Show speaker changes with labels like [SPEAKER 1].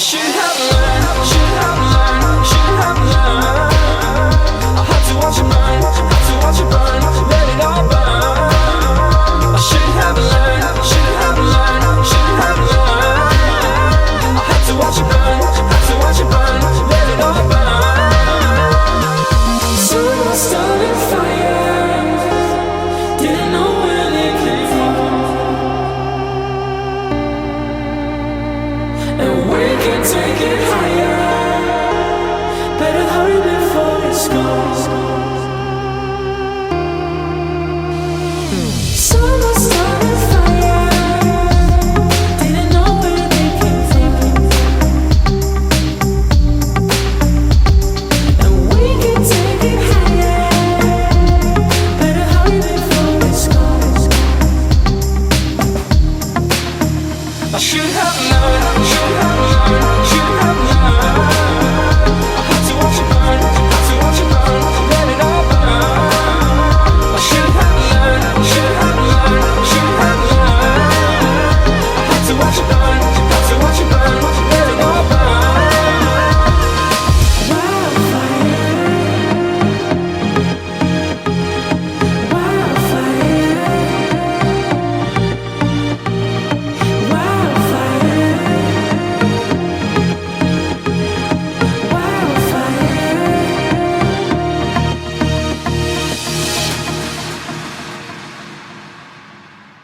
[SPEAKER 1] should have learned, should have learned, should have learned. I had to watch it burn, had to watch it burn, let it all burn. I should have learned, should have learned, should have learned. I had to watch it burn, had to watch it burn, let it all burn. So I started fire, didn't know where they came from, and we can take it higher. Better hurry before it's gone.